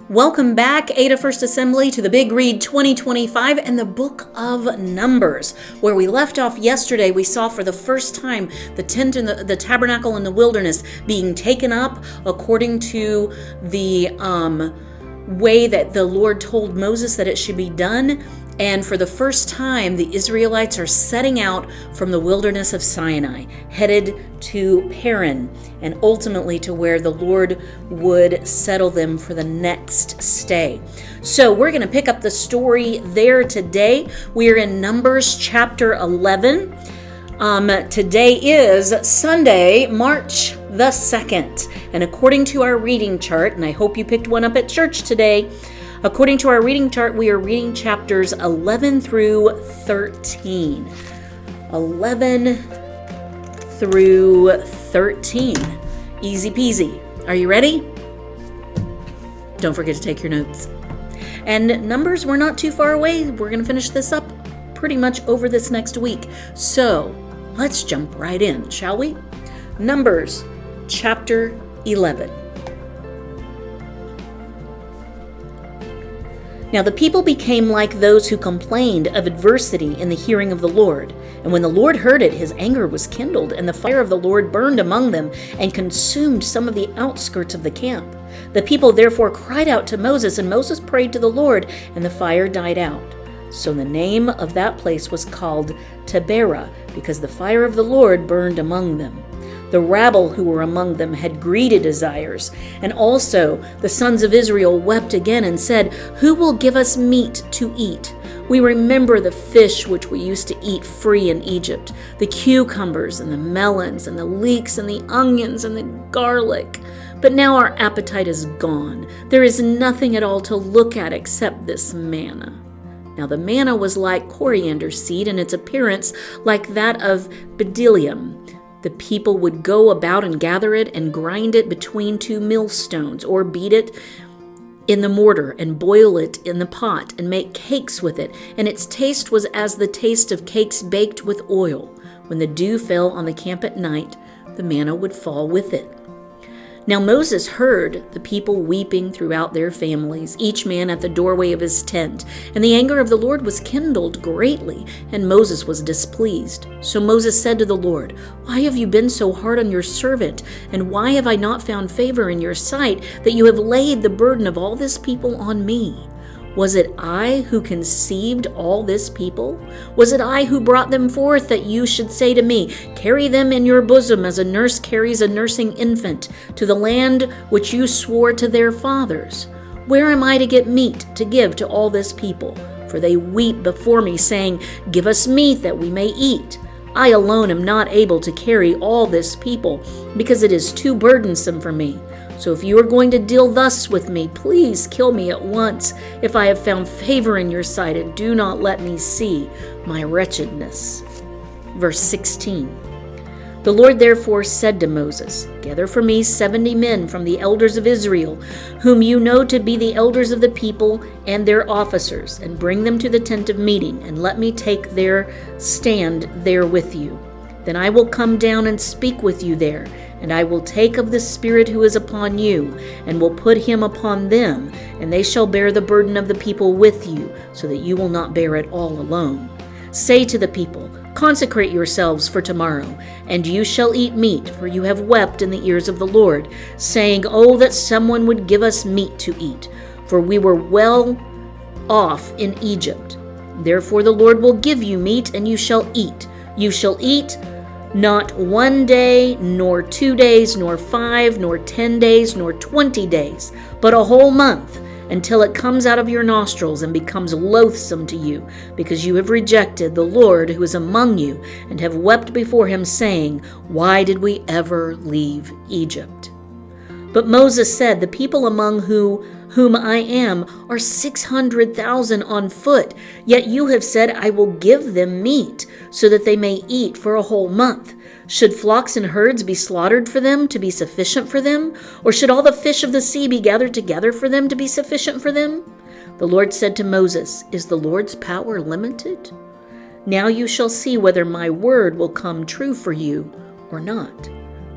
Welcome back, Ada First Assembly, to the Big Read 2025 and the Book of Numbers. Where we left off yesterday, we saw for the first time the tent and the tabernacle in the wilderness being taken up according to the way that the Lord told Moses that it should be done. And for the first time, the Israelites are setting out from the wilderness of Sinai, headed to Paran, and ultimately to where the Lord would settle them for the next stay. So we're going to pick up the story there today. We are in Numbers chapter 11. Today is Sunday, March the 2nd. And according to our reading chart, and I hope you picked one up at church today, according to our reading chart, we are reading chapters 11 through 13. 11 through 13. Easy peasy. Are you ready? Don't forget to take your notes. And Numbers, we're not too far away. We're going to finish this up pretty much over this next week. So let's jump right in, shall we? Numbers chapter 11. Now the people became like those who complained of adversity in the hearing of the Lord. And when the Lord heard it, his anger was kindled, and the fire of the Lord burned among them and consumed some of the outskirts of the camp. The people therefore cried out to Moses, and Moses prayed to the Lord, and the fire died out. So the name of that place was called Taberah, because the fire of the Lord burned among them. The rabble who were among them had greedy desires, and also the sons of Israel wept again and said, "Who will give us meat to eat? We remember the fish which we used to eat free in Egypt, the cucumbers and the melons and the leeks and the onions and the garlic. But now our appetite is gone. There is nothing at all to look at except this manna." Now the manna was like coriander seed, and its appearance like that of bdellium. The people would go about and gather it and grind it between two millstones, or beat it in the mortar and boil it in the pot and make cakes with it. And its taste was as the taste of cakes baked with oil. When the dew fell on the camp at night, the manna would fall with it. Now Moses heard the people weeping throughout their families, each man at the doorway of his tent. And the anger of the Lord was kindled greatly, and Moses was displeased. So Moses said to the Lord, "Why have you been so hard on your servant? And why have I not found favor in your sight, that you have laid the burden of all this people on me? Was it I who conceived all this people? Was it I who brought them forth, that you should say to me, 'Carry them in your bosom as a nurse carries a nursing infant, to the land which you swore to their fathers?' Where am I to get meat to give to all this people? For they weep before me, saying, 'Give us meat that we may eat.' I alone am not able to carry all this people, because it is too burdensome for me. So if you are going to deal thus with me, please kill me at once, if I have found favor in your sight, and do not let me see my wretchedness." Verse 16. The Lord therefore said to Moses, "Gather for me 70 men from the elders of Israel, whom you know to be the elders of the people and their officers, and bring them to the tent of meeting, and let me take their stand there with you. Then I will come down and speak with you there, and I will take of the Spirit who is upon you, and will put him upon them, and they shall bear the burden of the people with you, so that you will not bear it all alone. Say to the people, 'Consecrate yourselves for tomorrow, and you shall eat meat, for you have wept in the ears of the Lord, saying, Oh, that someone would give us meat to eat, for we were well off in Egypt. Therefore the Lord will give you meat, and you shall eat. You shall eat not 1 day, nor 2 days, nor 5, nor 10 days, nor 20 days, but a whole month, until it comes out of your nostrils and becomes loathsome to you, because you have rejected the Lord who is among you, and have wept before him, saying, Why did we ever leave Egypt?' But Moses said, The people among whom I am are 600,000 on foot, yet you have said, I will give them meat, so that they may eat for a whole month. Should flocks and herds be slaughtered for them to be sufficient for them? Or should all the fish of the sea be gathered together for them to be sufficient for them?" The Lord said to Moses, "Is the Lord's power limited? Now you shall see whether my word will come true for you or not."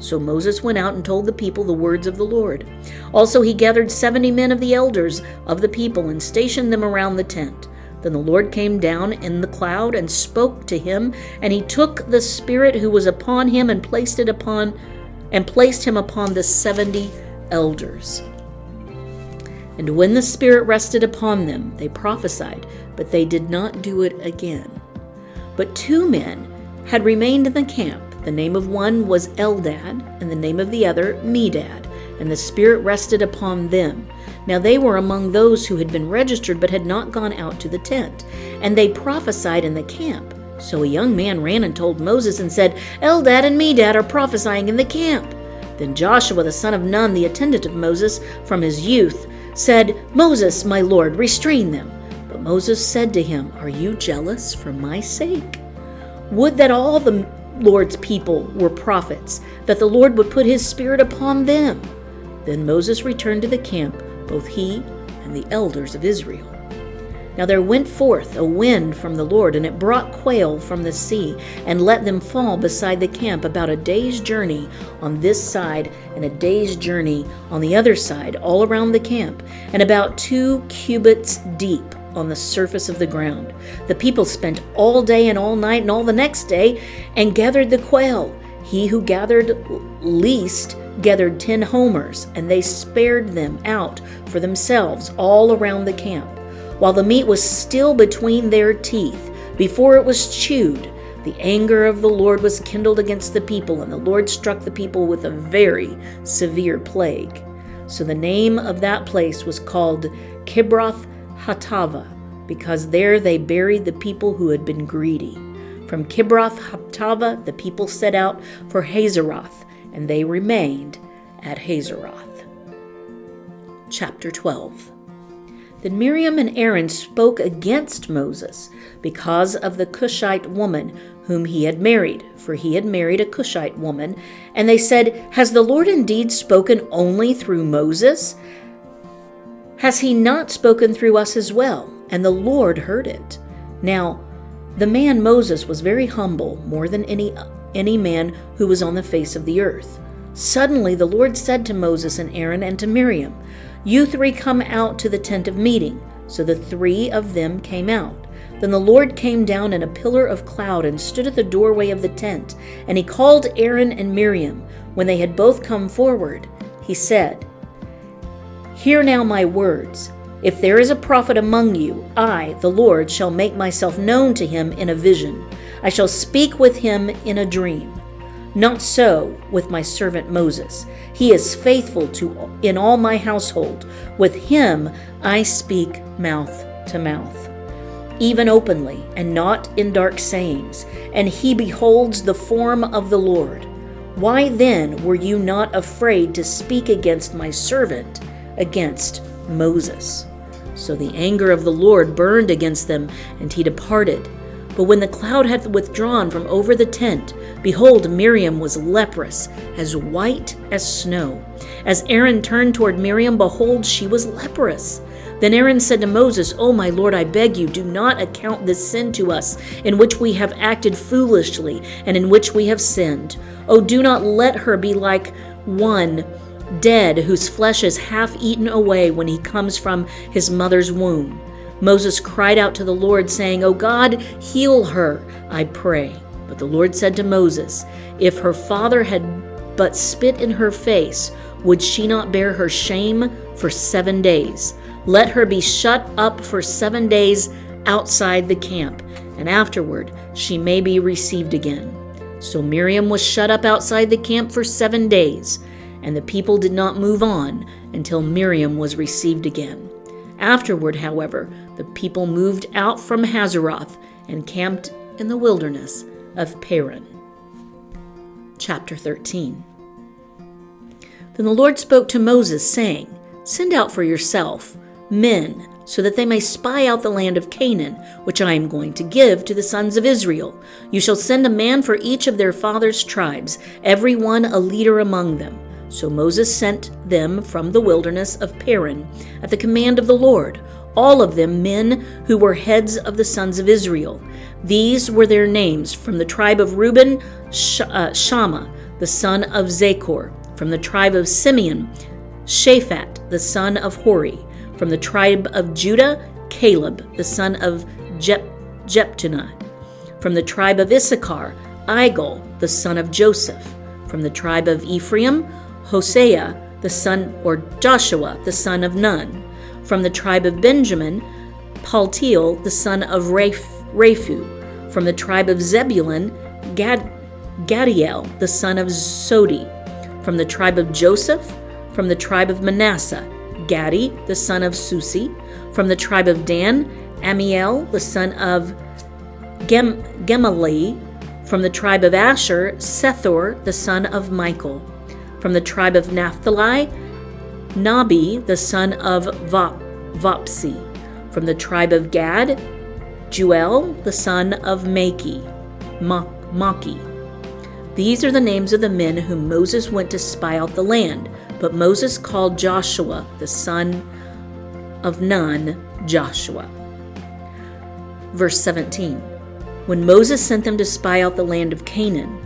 So Moses went out and told the people the words of the Lord. Also he gathered 70 men of the elders of the people and stationed them around the tent. Then the Lord came down in the cloud and spoke to him, and he took the Spirit who was upon him and placed him upon the 70 elders. And when the Spirit rested upon them, they prophesied, but they did not do it again. But 2 men had remained in the camp. The name of one was Eldad, and the name of the other Medad, and the Spirit rested upon them. Now they were among those who had been registered but had not gone out to the tent, and they prophesied in the camp. So a young man ran and told Moses and said, Eldad and Medad are prophesying in the camp. Then Joshua the son of Nun, the attendant of Moses from his youth, said, Moses, my lord, restrain them. But Moses said to him, Are you jealous for my sake? Would that all the Lord's people were prophets, that the Lord would put his Spirit upon them. Then Moses returned to the camp, both he and the elders of Israel. Now there went forth a wind from the Lord, and it brought quail from the sea, and let them fall beside the camp about a day's journey on this side, and a day's journey on the other side, all around the camp, and about 2 cubits deep on the surface of the ground. The people spent all day and all night and all the next day and gathered the quail. He who gathered least gathered 10 homers, and they spared them out for themselves all around the camp. While the meat was still between their teeth, before it was chewed, the anger of the Lord was kindled against the people, and the Lord struck the people with a very severe plague. So the name of that place was called Kibroth Hattava, because there they buried the people who had been greedy. From Kibroth Hattava the people set out for Hazeroth, and they remained at Hazeroth. Chapter 12. Then Miriam and Aaron spoke against Moses because of the Cushite woman whom he had married, for he had married a Cushite woman. And they said, Has the Lord indeed spoken only through Moses? Has he not spoken through us as well? And the Lord heard it. Now, the man Moses was very humble, more than any man who was on the face of the earth. Suddenly the Lord said to Moses and Aaron and to Miriam, You 3 come out to the tent of meeting. So the 3 of them came out. Then the Lord came down in a pillar of cloud and stood at the doorway of the tent. And he called Aaron and Miriam. When they had both come forward, he said, Hear now my words. If there is a prophet among you, I, the Lord, shall make myself known to him in a vision. I shall speak with him in a dream. Not so with my servant Moses. He is faithful in all my household. With him I speak mouth to mouth, even openly, and not in dark sayings. And he beholds the form of the Lord. Why then were you not afraid to speak against my servant, against Moses? So the anger of the Lord burned against them, and he departed. But when the cloud had withdrawn from over the tent, behold, Miriam was leprous, as white as snow. As Aaron turned toward Miriam, behold, she was leprous. Then Aaron said to Moses, O my Lord, I beg you, do not account this sin to us, in which we have acted foolishly, and in which we have sinned. O do not let her be like one dead, whose flesh is half eaten away when he comes from his mother's womb. Moses cried out to the Lord, saying, O God, heal her, I pray. But the Lord said to Moses, If her father had but spit in her face, would she not bear her shame for 7 days? Let her be shut up for 7 days outside the camp, and afterward she may be received again. So Miriam was shut up outside the camp for 7 days, and the people did not move on until Miriam was received again. Afterward, however, the people moved out from Hazeroth and camped in the wilderness of Paran. Chapter 13. Then the Lord spoke to Moses, saying, Send out for yourself men, so that they may spy out the land of Canaan, which I am going to give to the sons of Israel. You shall send a man for each of their fathers' tribes, every one a leader among them. So Moses sent them from the wilderness of Paran at the command of the Lord, all of them men who were heads of the sons of Israel. These were their names: from the tribe of Reuben, Shammah; the son of Zachor. From the tribe of Simeon, Shaphat, the son of Hori. From the tribe of Judah, Caleb, the son of Jeptunneh. From the tribe of Issachar, Igal, the son of Joseph. From the tribe of Ephraim, Joshua, the son of Nun. From the tribe of Benjamin, Paltiel, the son of Raphu. From the tribe of Zebulun, Gadiel, the son of Sodi. From the tribe of Joseph. From the tribe of Manasseh, Gadi, the son of Susi. From the tribe of Dan, Amiel, the son of Gemali. From the tribe of Asher, Sethor, the son of Michael. From the tribe of Naphtali, Nabi, the son of Vopsi. From the tribe of Gad, Juel, the son of Maki. These are the names of the men whom Moses went to spy out the land. But Moses called Joshua, the son of Nun, Joshua. Verse 17. When Moses sent them to spy out the land of Canaan,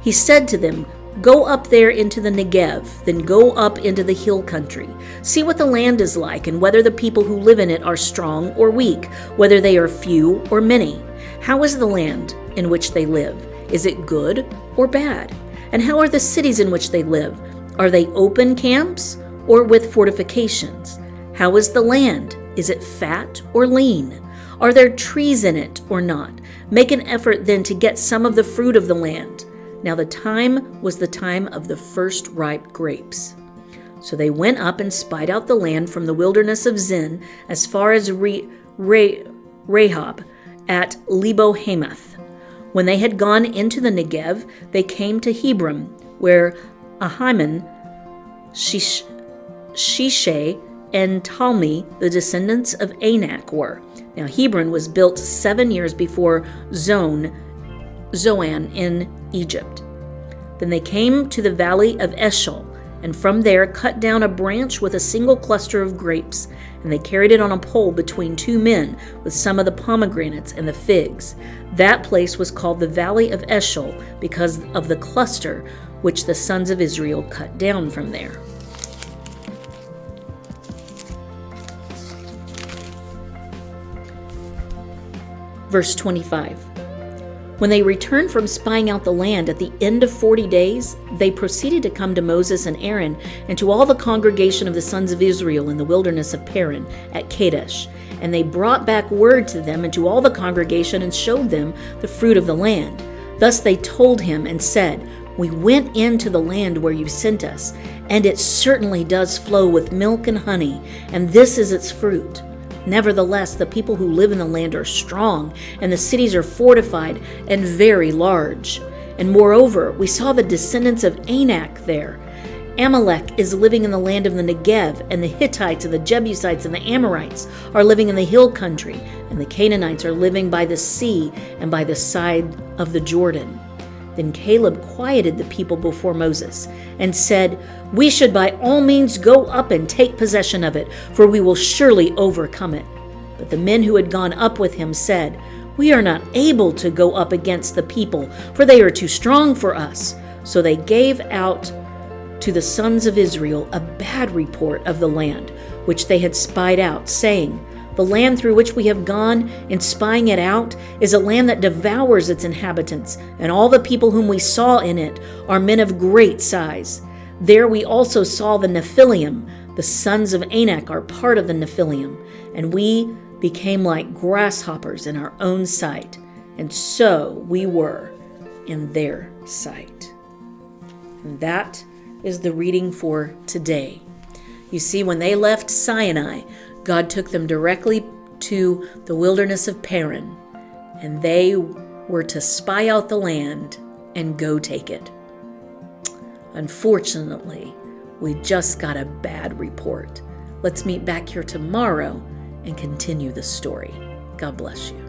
he said to them, "Go up there into the Negev, then go up into the hill country. See what the land is like, and whether the people who live in it are strong or weak, whether they are few or many. How is the land in which they live? Is it good or bad? And how are the cities in which they live? Are they open camps or with fortifications? How is the land? Is it fat or lean? Are there trees in it or not? Make an effort then to get some of the fruit of the land." Now the time was the time of the first ripe grapes. So they went up and spied out the land from the wilderness of Zin as far as Rahab at Lebo-Hamath. When they had gone into the Negev, they came to Hebron, where Ahiman, Shishai, and Talmi, the descendants of Anak, were. Now Hebron was built 7 years before Zoan in Egypt. Then they came to the valley of Eshcol, and from there cut down a branch with a single cluster of grapes, and they carried it on a pole between 2 men with some of the pomegranates and the figs. That place was called the valley of Eshcol because of the cluster which the sons of Israel cut down from there. Verse 25. When they returned from spying out the land at the end of 40 days, they proceeded to come to Moses and Aaron and to all the congregation of the sons of Israel in the wilderness of Paran at Kadesh. And they brought back word to them and to all the congregation and showed them the fruit of the land. Thus they told him and said, "We went into the land where you sent us, and it certainly does flow with milk and honey, and this is its fruit. Nevertheless, the people who live in the land are strong, and the cities are fortified and very large. And moreover, we saw the descendants of Anak there. Amalek is living in the land of the Negev, and the Hittites and the Jebusites and the Amorites are living in the hill country, and the Canaanites are living by the sea and by the side of the Jordan." Then Caleb quieted the people before Moses and said, "We should by all means go up and take possession of it, for we will surely overcome it." But the men who had gone up with him said, "We are not able to go up against the people, for they are too strong for us." So they gave out to the sons of Israel a bad report of the land, which they had spied out, saying, "The land through which we have gone in spying it out is a land that devours its inhabitants, and all the people whom we saw in it are men of great size. There we also saw the Nephilim. The sons of Anak are part of the Nephilim, and we became like grasshoppers in our own sight, and so we were in their sight." And that is the reading for today. You see, when they left Sinai, God took them directly to the wilderness of Paran, and they were to spy out the land and go take it. Unfortunately, we just got a bad report. Let's meet back here tomorrow and continue the story. God bless you.